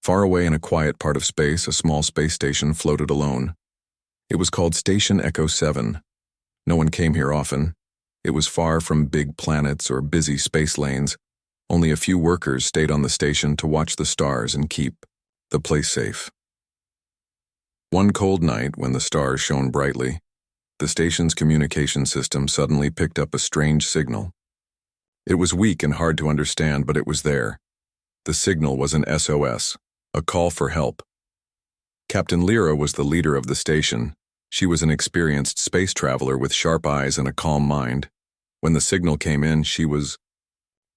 Far away in a quiet part of space, a small space station floated alone. It was called Station Echo 7. No one came here often. It was far from big planets or busy space lanes. Only a few workers stayed on the station to watch the stars and keep the place safe. One cold night, when the stars shone brightly, the station's communication system suddenly picked up a strange signal. It was weak and hard to understand, but it was there. The signal was an SOS, a call for help. Captain Lyra was the leader of the station. She was an experienced space traveler with sharp eyes and a calm mind. When the signal came in, she was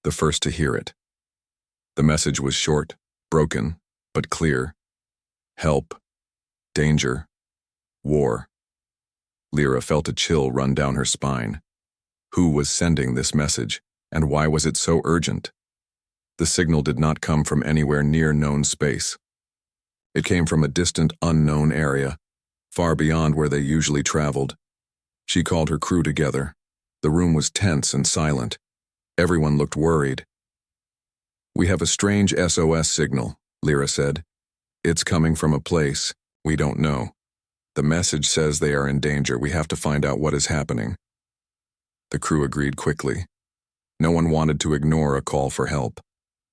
the first to hear it. The message was short, broken, but clear. Help, danger, war. Lyra felt a chill run down her spine. Who was sending this message, and why was it so urgent? The signal did not come from anywhere near known space. It came from a distant, unknown area, far beyond where they usually traveled. She called her crew together. The room was tense and silent. Everyone looked worried. "We have a strange SOS signal," Lyra said. "It's coming from a place we don't know. The message says they are in danger. We have to find out what is happening." The crew agreed quickly. No one wanted to ignore a call for help,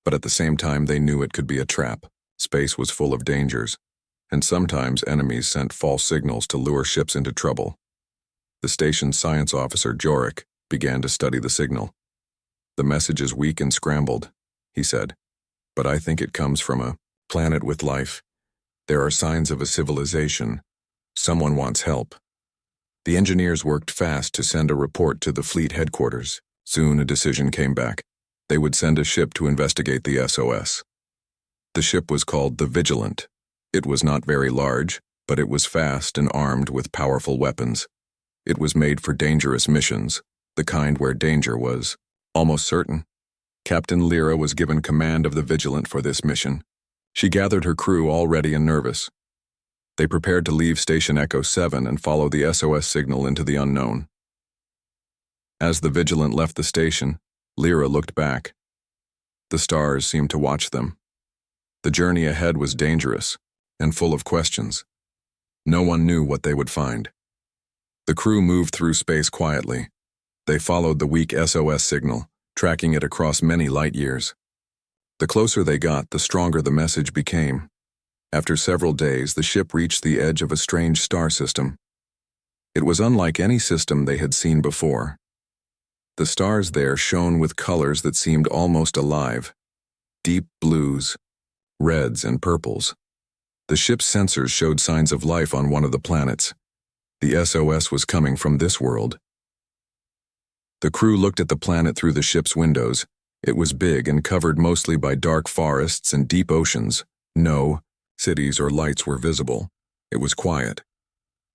but at the same time they knew it could be a trap. Space was full of dangers, and sometimes enemies sent false signals to lure ships into trouble. The station's science officer, Jorik, began to study the signal. "The message is weak and scrambled," he said, "but I think it comes from a planet with life. There are signs of a civilization. Someone wants help." The engineers worked fast to send a report to the fleet headquarters. Soon a decision came back. They would send a ship to investigate the SOS. The ship was called the Vigilant. It was not very large, but it was fast and armed with powerful weapons. It was made for dangerous missions, the kind where danger was almost certain. Captain Lyra was given command of the Vigilant for this mission. She gathered her crew all ready and nervous. They prepared to leave Station Echo 7 and follow the SOS signal into the unknown. As the Vigilant left the station, Lyra looked back. The stars seemed to watch them. The journey ahead was dangerous and full of questions. No one knew what they would find. The crew moved through space quietly. They followed the weak SOS signal, tracking it across many light years. The closer they got, the stronger the message became. After several days, the ship reached the edge of a strange star system. It was unlike any system they had seen before. The stars there shone with colors that seemed almost alive. Deep blues, reds, and purples. The ship's sensors showed signs of life on one of the planets. The SOS was coming from this world. The crew looked at the planet through the ship's windows. It was big and covered mostly by dark forests and deep oceans. No cities or lights were visible. It was quiet.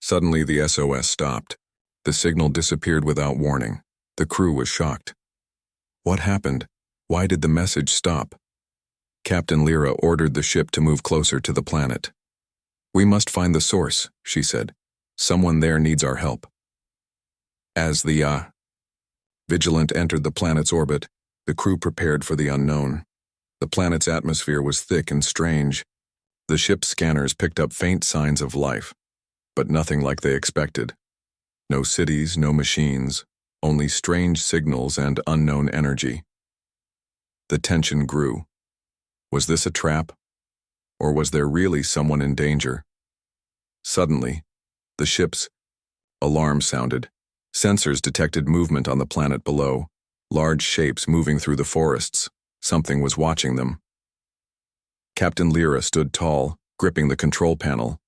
Suddenly the SOS stopped. The signal disappeared without warning. The crew was shocked. What happened? Why did the message stop? Captain Lyra ordered the ship to move closer to the planet. "We must find the source," she said. "Someone there needs our help." As the Vigilant entered the planet's orbit, the crew prepared for the unknown. The planet's atmosphere was thick and strange. The ship's scanners picked up faint signs of life, but nothing like they expected. No cities, no machines, only strange signals and unknown energy. The tension grew. Was this a trap? Or was there really someone in danger? Suddenly, the ship's alarm sounded. Sensors detected movement on the planet below, large shapes moving through the forests. Something was watching them. Captain Lyra stood tall, gripping the control panel.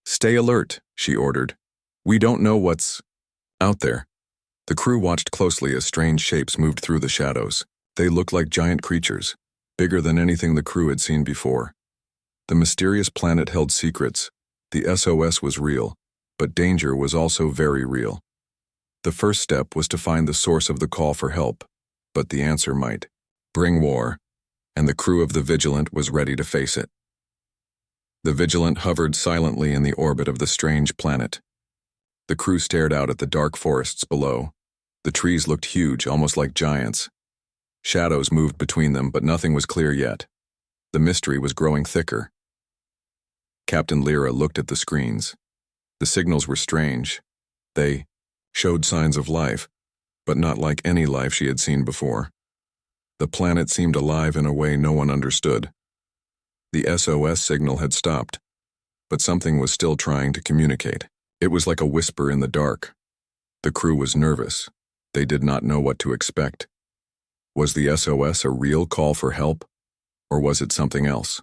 "Stay alert," she ordered. "We don't know what's out there." The crew watched closely as strange shapes moved through the shadows. They looked like giant creatures, bigger than anything the crew had seen before. The mysterious planet held secrets. The SOS was real, but danger was also very real. The first step was to find the source of the call for help, but the answer might bring war, and the crew of the Vigilant was ready to face it. The Vigilant hovered silently in the orbit of the strange planet. The crew stared out at the dark forests below. The trees looked huge, almost like giants. Shadows moved between them, but nothing was clear yet. The mystery was growing thicker. Captain Lyra looked at the screens. The signals were strange. They showed signs of life, but not like any life she had seen before. The planet seemed alive in a way no one understood. The SOS signal had stopped, but something was still trying to communicate. It was like a whisper in the dark. The crew was nervous. They did not know what to expect. Was the SOS a real call for help, or was it something else?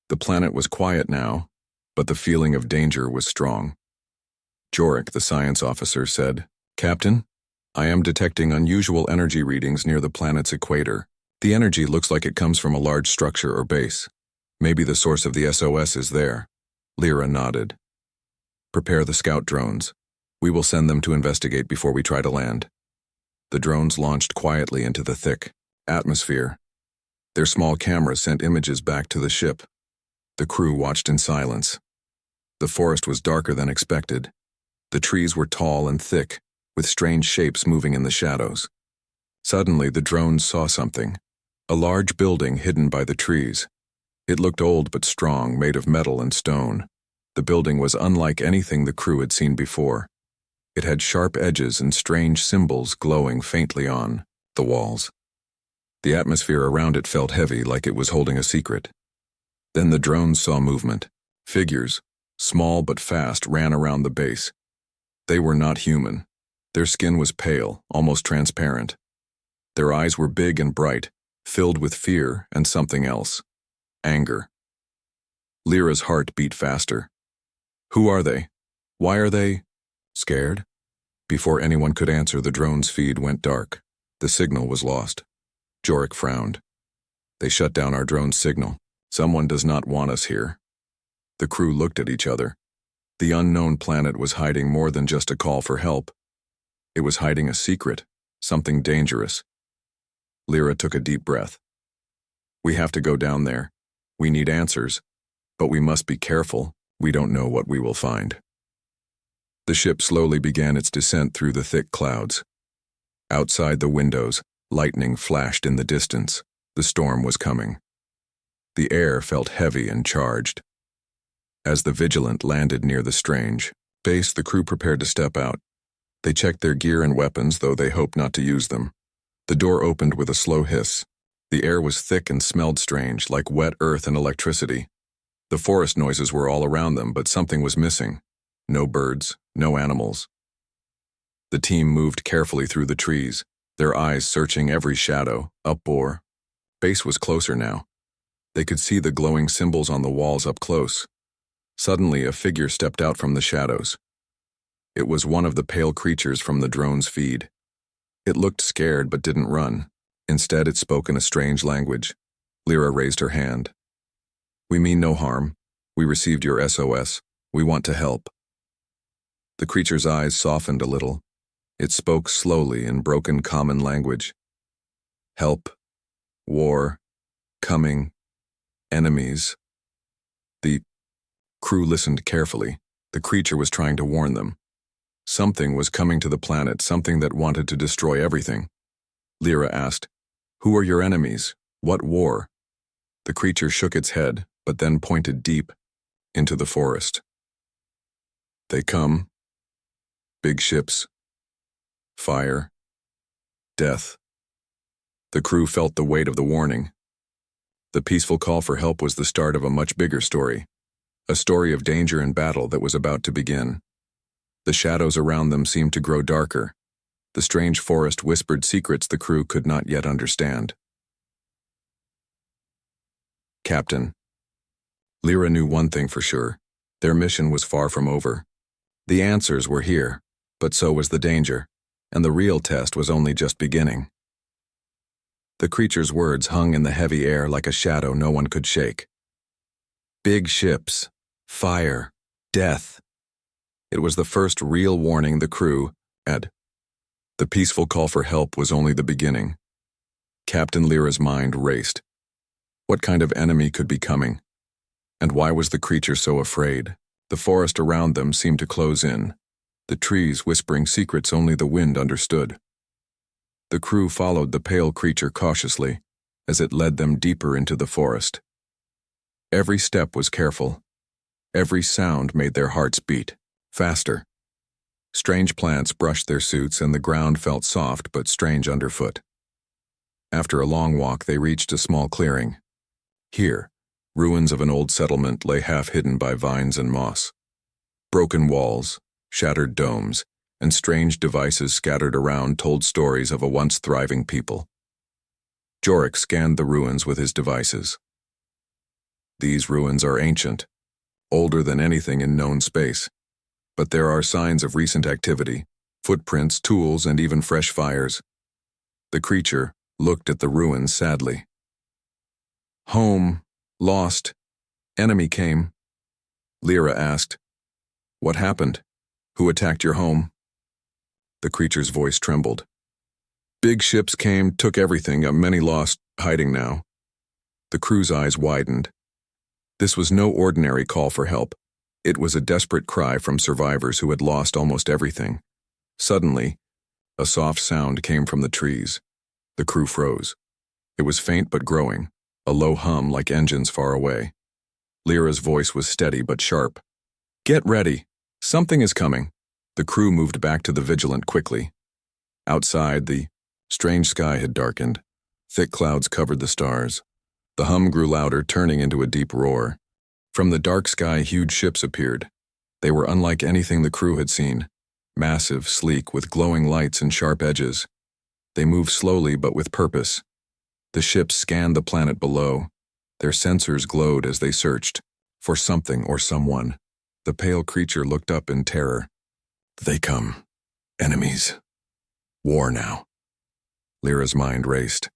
The planet was quiet now, but the feeling of danger was strong. Jorik, the science officer, said, "Captain, I am detecting unusual energy readings near the planet's equator. The energy looks like it comes from a large structure or base. Maybe the source of the SOS is there." Lyra nodded. "Prepare the scout drones. We will send them to investigate before we try to land." The drones launched quietly into the thick atmosphere. Their small cameras sent images back to the ship. The crew watched in silence. The forest was darker than expected. The trees were tall and thick, with strange shapes moving in the shadows. Suddenly, the drones saw something. A large building hidden by the trees. It looked old but strong, made of metal and stone. The building was unlike anything the crew had seen before. It had sharp edges and strange symbols glowing faintly on the walls. The atmosphere around it felt heavy, like it was holding a secret. Then the drones saw movement. Figures, small but fast, ran around the base. They were not human. Their skin was pale, almost transparent. Their eyes were big and bright, filled with fear and something else. Anger. Lyra's heart beat faster. Who are they? Why are they scared? Before anyone could answer, the drone's feed went dark. The signal was lost. Jorik frowned. They shut down our drone's signal. Someone does not want us here. The crew looked at each other. The unknown planet was hiding more than just a call for help. It was hiding a secret, something dangerous. Lyra took a deep breath. We have to go down there. We need answers, but we must be careful. We don't know what we will find. The ship slowly began its descent through the thick clouds. Outside the windows, lightning flashed in the distance. The storm was coming. The air felt heavy and charged. As the Vigilant landed near the strange base, the crew prepared to step out. They checked their gear and weapons, though they hoped not to use them. The door opened with a slow hiss. The air was thick and smelled strange, like wet earth and electricity. The forest noises were all around them, but something was missing. No birds, no animals. The team moved carefully through the trees, their eyes searching every shadow, up or. Base was closer now. They could see the glowing symbols on the walls up close. Suddenly, a figure stepped out from the shadows. It was one of the pale creatures from the drone's feed. It looked scared but didn't run. Instead, it spoke in a strange language. Lyra raised her hand. "We mean no harm. We received your SOS. We want to help." The creature's eyes softened a little. It spoke slowly in broken common language. "Help. War. Coming. Enemies." The crew listened carefully. The creature was trying to warn them. Something was coming to the planet, something that wanted to destroy everything. Lyra asked, "Who are your enemies? What war?" The creature shook its head, but then pointed deep into the forest. "They come. Big ships. Fire. Death." The crew felt the weight of the warning. The peaceful call for help was the start of a much bigger story. A story of danger and battle that was about to begin. The shadows around them seemed to grow darker. The strange forest whispered secrets the crew could not yet understand. Captain. Lyra knew one thing for sure. Their mission was far from over. The answers were here, but so was the danger, and the real test was only just beginning. The creature's words hung in the heavy air like a shadow no one could shake. Big ships, fire, death. It was the first real warning the crew had. The peaceful call for help was only the beginning. Captain Lyra's mind raced. What kind of enemy could be coming? And why was the creature so afraid? The forest around them seemed to close in, the trees whispering secrets only the wind understood. The crew followed the pale creature cautiously as it led them deeper into the forest. Every step was careful. Every sound made their hearts beat faster. Strange plants brushed their suits and the ground felt soft but strange underfoot. After a long walk, they reached a small clearing. Here, ruins of an old settlement lay half hidden by vines and moss. Broken walls, shattered domes, and strange devices scattered around told stories of a once thriving people. Jorik scanned the ruins with his devices. These ruins are ancient, older than anything in known space. But there are signs of recent activity, footprints, tools, and even fresh fires. The creature looked at the ruins sadly. Home, lost, enemy came. Lyra asked, "What happened? Who attacked your home?" The creature's voice trembled. "Big ships came, took everything, many lost, hiding now." The crew's eyes widened. This was no ordinary call for help. It was a desperate cry from survivors who had lost almost everything. Suddenly, a soft sound came from the trees. The crew froze. It was faint but growing, a low hum like engines far away. Lyra's voice was steady but sharp. "Get ready. Something is coming." The crew moved back to the Vigilant quickly. Outside, the strange sky had darkened. Thick clouds covered the stars. The hum grew louder, turning into a deep roar. From the dark sky, huge ships appeared. They were unlike anything the crew had seen. Massive, sleek, with glowing lights and sharp edges. They moved slowly but with purpose. The ships scanned the planet below. Their sensors glowed as they searched for something or someone. The pale creature looked up in terror. "They come. Enemies. War now." Lyra's mind raced.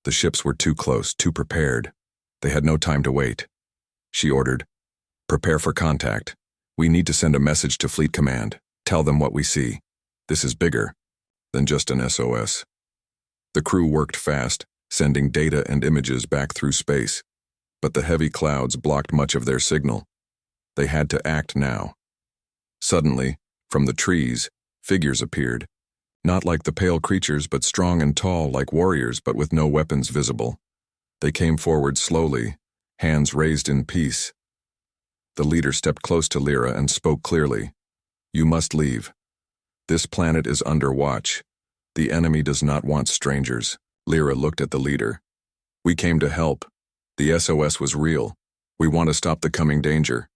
The ships were too close, too prepared. They had no time to wait. She ordered, "Prepare for contact. We need to send a message to Fleet Command. Tell them what we see. This is bigger than just an SOS." The crew worked fast, sending data and images back through space. But the heavy clouds blocked much of their signal. They had to act now. Suddenly, from the trees, figures appeared. Not like the pale creatures, but strong and tall like warriors, but with no weapons visible. They came forward slowly, hands raised in peace. The leader stepped close to Lyra and spoke clearly. "You must leave. This planet is under watch. The enemy does not want strangers." Lyra looked at the leader. "We came to help. The SOS was real. We want to stop the coming danger."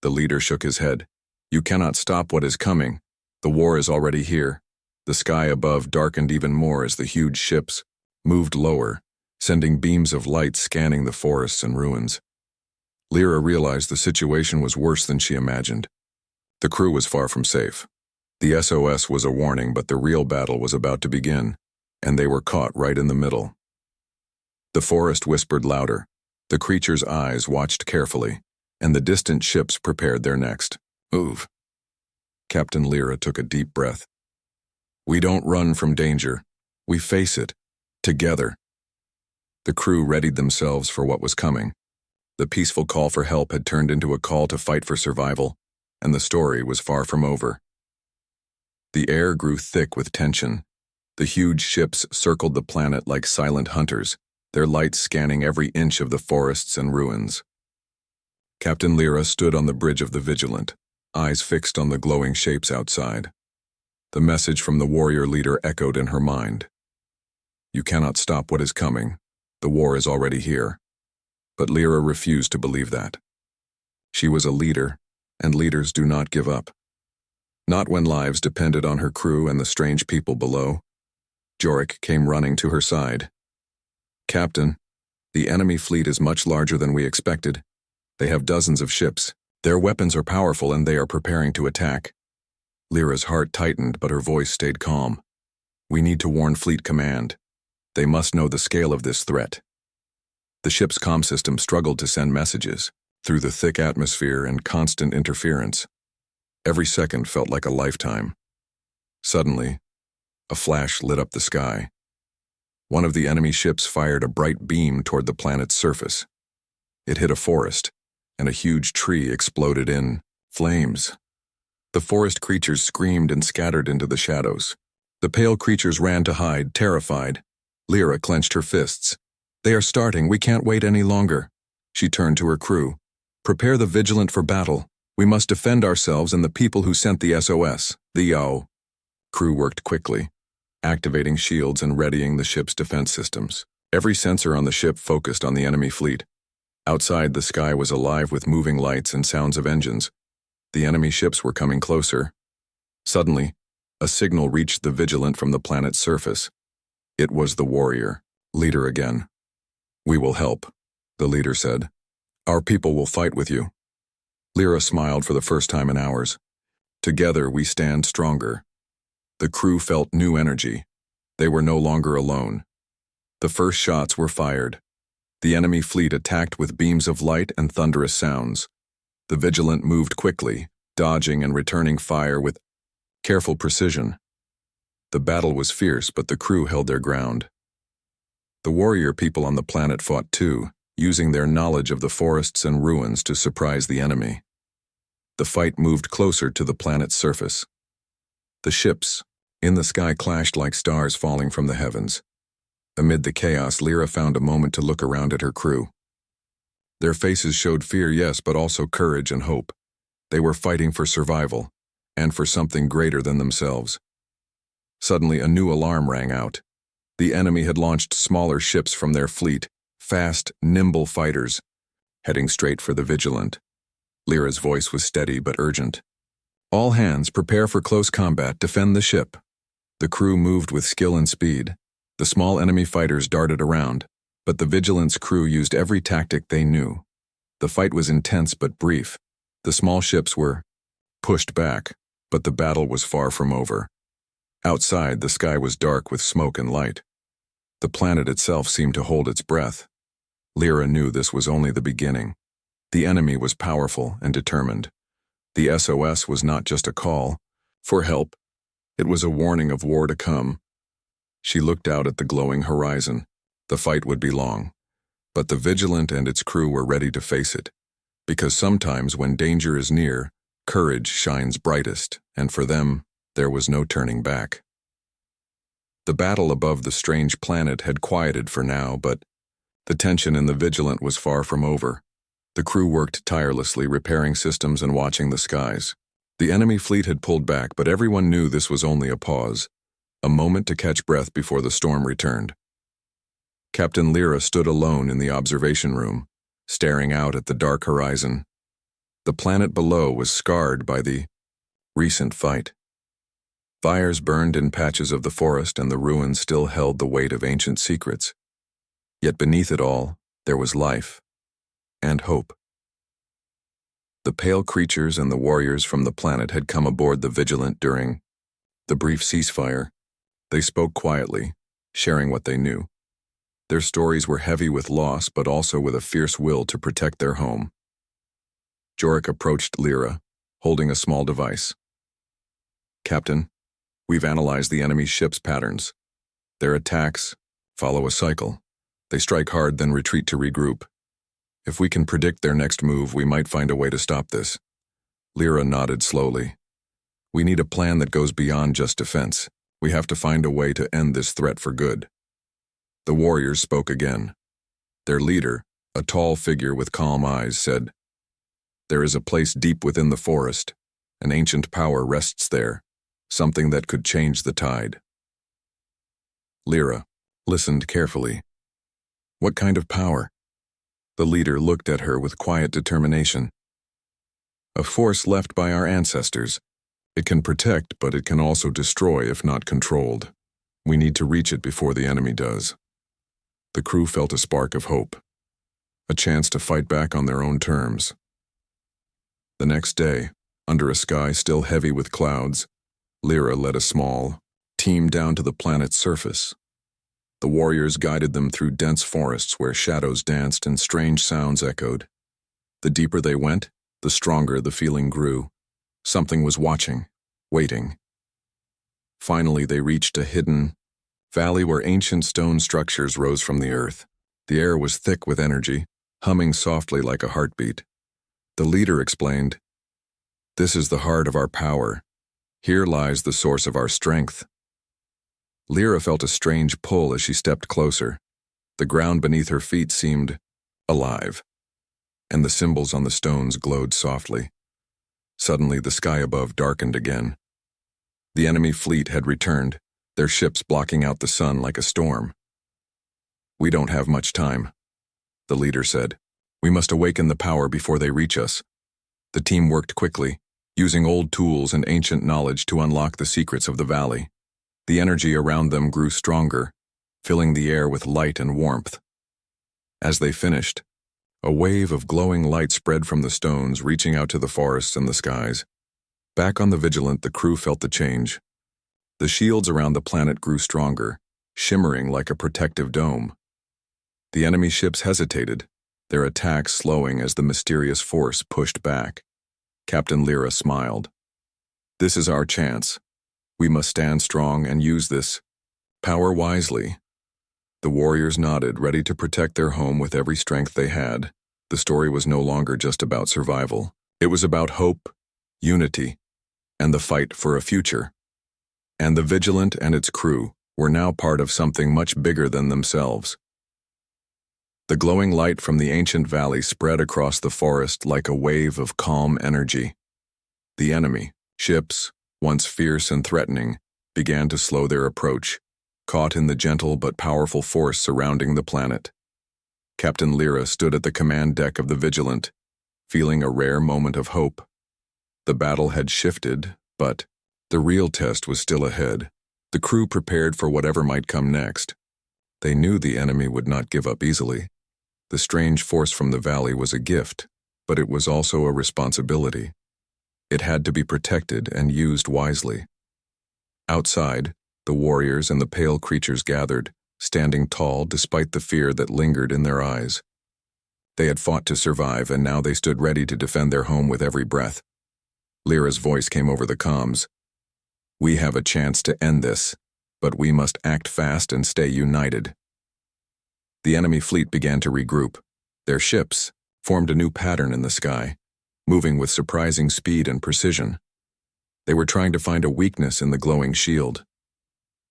The leader shook his head. "You cannot stop what is coming. The war is already here." The sky above darkened even more as the huge ships moved lower, sending beams of light scanning the forests and ruins. Lyra realized the situation was worse than she imagined. The crew was far from safe. The SOS was a warning, but the real battle was about to begin, and they were caught right in the middle. The forest whispered louder. The creature's eyes watched carefully, and the distant ships prepared their next move. Captain Lyra took a deep breath. "We don't run from danger. We face it, together." The crew readied themselves for what was coming. The peaceful call for help had turned into a call to fight for survival, and the story was far from over. The air grew thick with tension. The huge ships circled the planet like silent hunters, their lights scanning every inch of the forests and ruins. Captain Lyra stood on the bridge of the Vigilant, eyes fixed on the glowing shapes outside. The message from the warrior leader echoed in her mind. "You cannot stop what is coming. The war is already here." But Lyra refused to believe that. She was a leader, and leaders do not give up. Not when lives depended on her crew and the strange people below. Jorik came running to her side. "Captain, the enemy fleet is much larger than we expected. They have dozens of ships. Their weapons are powerful and they are preparing to attack." Lyra's heart tightened, but her voice stayed calm. "We need to warn Fleet Command. They must know the scale of this threat." The ship's comm system struggled to send messages through the thick atmosphere and constant interference. Every second felt like a lifetime. Suddenly, a flash lit up the sky. One of the enemy ships fired a bright beam toward the planet's surface. It hit a forest, and a huge tree exploded in flames. The forest creatures screamed and scattered into the shadows. The pale creatures ran to hide, terrified. Lyra clenched her fists. "They are starting. We can't wait any longer." She turned to her crew. "Prepare the Vigilant for battle. We must defend ourselves and the people who sent the SOS, the YO." Crew worked quickly, activating shields and readying the ship's defense systems. Every sensor on the ship focused on the enemy fleet. Outside, the sky was alive with moving lights and sounds of engines. The enemy ships were coming closer. Suddenly, a signal reached the Vigilant from the planet's surface. It was the warrior, leader again. "We will help," the leader said. "Our people will fight with you." Lyra smiled for the first time in hours. "Together we stand stronger." The crew felt new energy. They were no longer alone. The first shots were fired. The enemy fleet attacked with beams of light and thunderous sounds. The Vigilant moved quickly, dodging and returning fire with careful precision. The battle was fierce, but the crew held their ground. The warrior people on the planet fought too, using their knowledge of the forests and ruins to surprise the enemy. The fight moved closer to the planet's surface. The ships in the sky clashed like stars falling from the heavens. Amid the chaos, Lyra found a moment to look around at her crew. Their faces showed fear, yes, but also courage and hope. They were fighting for survival, and for something greater than themselves. Suddenly, a new alarm rang out. The enemy had launched smaller ships from their fleet, fast, nimble fighters, heading straight for the Vigilant. Lyra's voice was steady but urgent. "All hands, prepare for close combat, defend the ship." The crew moved with skill and speed. The small enemy fighters darted around, but the Vigilant's crew used every tactic they knew. The fight was intense but brief. The small ships were pushed back, but the battle was far from over. Outside, the sky was dark with smoke and light. The planet itself seemed to hold its breath. Lyra knew this was only the beginning. The enemy was powerful and determined. The SOS was not just a call for help. It was a warning of war to come. She looked out at the glowing horizon. The fight would be long, but the Vigilant and its crew were ready to face it. Because sometimes when danger is near, courage shines brightest, and for them, there was no turning back. The battle above the strange planet had quieted for now, but the tension in the Vigilant was far from over. The crew worked tirelessly, repairing systems and watching the skies. The enemy fleet had pulled back, but everyone knew this was only a pause, a moment to catch breath before the storm returned. Captain Lyra stood alone in the observation room, staring out at the dark horizon. The planet below was scarred by the recent fight. Fires burned in patches of the forest, and the ruins still held the weight of ancient secrets. Yet beneath it all, there was life and hope. The pale creatures and the warriors from the planet had come aboard the Vigilant during the brief ceasefire. They spoke quietly, sharing what they knew. Their stories were heavy with loss, but also with a fierce will to protect their home. Jorik approached Lyra, holding a small device. "Captain, we've analyzed the enemy ship's patterns. Their attacks follow a cycle. They strike hard, then retreat to regroup. If we can predict their next move, we might find a way to stop this." Lyra nodded slowly. "We need a plan that goes beyond just defense. We have to find a way to end this threat for good." The warriors spoke again. Their leader, a tall figure with calm eyes, said, "There is a place deep within the forest. An ancient power rests there, something that could change the tide." Lyra listened carefully. "What kind of power?" The leader looked at her with quiet determination. "A force left by our ancestors. It can protect, but it can also destroy if not controlled. We need to reach it before the enemy does." The crew felt a spark of hope, a chance to fight back on their own terms. The next day, under a sky still heavy with clouds, Lyra led a small team down to the planet's surface. The warriors guided them through dense forests where shadows danced and strange sounds echoed. The deeper they went, the stronger the feeling grew. Something was watching, waiting. Finally, they reached a hidden valley where ancient stone structures rose from the earth. The air was thick with energy, humming softly like a heartbeat. The leader explained, "This is the heart of our power. Here lies the source of our strength." Lyra felt a strange pull as she stepped closer. The ground beneath her feet seemed alive. and the symbols on the stones glowed softly. Suddenly, the sky above darkened again. The enemy fleet had returned, their ships blocking out the sun like a storm. "We don't have much time," the leader said. "We must awaken the power before they reach us." The team worked quickly, using old tools and ancient knowledge to unlock the secrets of the valley. The energy around them grew stronger, filling the air with light and warmth. As they finished, a wave of glowing light spread from the stones, reaching out to the forests and the skies. Back on the Vigilant, the crew felt the change. The shields around the planet grew stronger, shimmering like a protective dome. The enemy ships hesitated, their attacks slowing as the mysterious force pushed back. Captain Lyra smiled. "This is our chance. We must stand strong and use this power wisely." The warriors nodded, ready to protect their home with every strength they had. The story was no longer just about survival. It was about hope, unity, and the fight for a future. And the Vigilant and its crew were now part of something much bigger than themselves. The glowing light from the ancient valley spread across the forest like a wave of calm energy. The enemy, ships, once fierce and threatening, began to slow their approach, caught in the gentle but powerful force surrounding the planet. Captain Lyra stood at the command deck of the Vigilant, feeling a rare moment of hope. The battle had shifted, but the real test was still ahead. The crew prepared for whatever might come next. They knew the enemy would not give up easily. The strange force from the valley was a gift, but it was also a responsibility. It had to be protected and used wisely. Outside, the warriors and the pale creatures gathered, standing tall despite the fear that lingered in their eyes. They had fought to survive, and now they stood ready to defend their home with every breath. Lyra's voice came over the comms. "We have a chance to end this, but we must act fast and stay united." The enemy fleet began to regroup. Their ships formed a new pattern in the sky, moving with surprising speed and precision. They were trying to find a weakness in the glowing shield.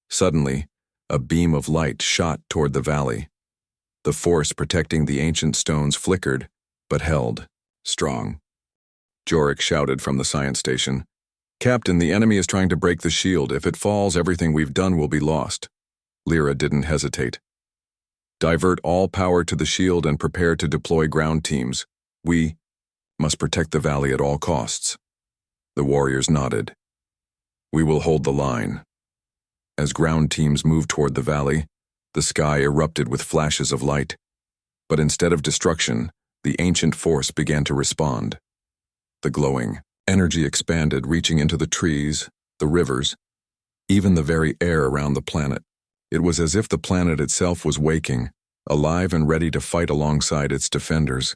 Suddenly, a beam of light shot toward the valley. The force protecting the ancient stones flickered, but held, strong. Jorik shouted from the science station, "Captain, the enemy is trying to break the shield. If it falls, everything we've done will be lost." Lyra didn't hesitate. "Divert all power to the shield and prepare to deploy ground teams. We must protect the valley at all costs." The warriors nodded. "We will hold the line." As ground teams moved toward the valley, the sky erupted with flashes of light. But instead of destruction, the ancient force began to respond. The glowing energy expanded, reaching into the trees, the rivers, even the very air around the planet. It was as if the planet itself was waking, alive and ready to fight alongside its defenders.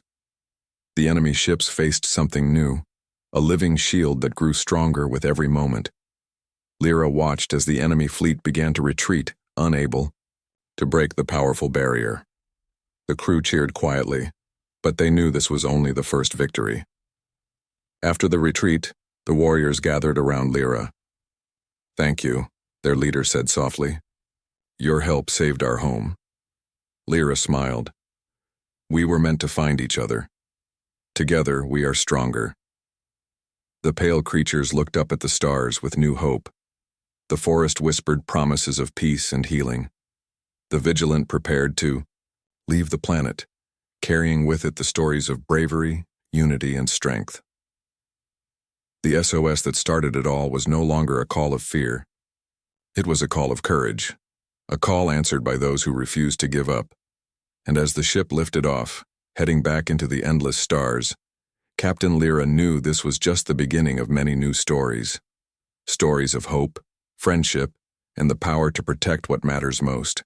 The enemy ships faced something new, a living shield that grew stronger with every moment. Lyra watched as the enemy fleet began to retreat, unable to break the powerful barrier. The crew cheered quietly, but they knew this was only the first victory. After the retreat, the warriors gathered around Lyra. "Thank you," their leader said softly. "Your help saved our home." Lyra smiled. "We were meant to find each other. Together, we are stronger." The pale creatures looked up at the stars with new hope. The forest whispered promises of peace and healing. The Vigilant prepared to leave the planet, carrying with it the stories of bravery, unity, and strength. The SOS that started it all was no longer a call of fear. It was a call of courage, a call answered by those who refused to give up. And as the ship lifted off, heading back into the endless stars, Captain Lyra knew this was just the beginning of many new stories. Stories of hope, friendship, and the power to protect what matters most.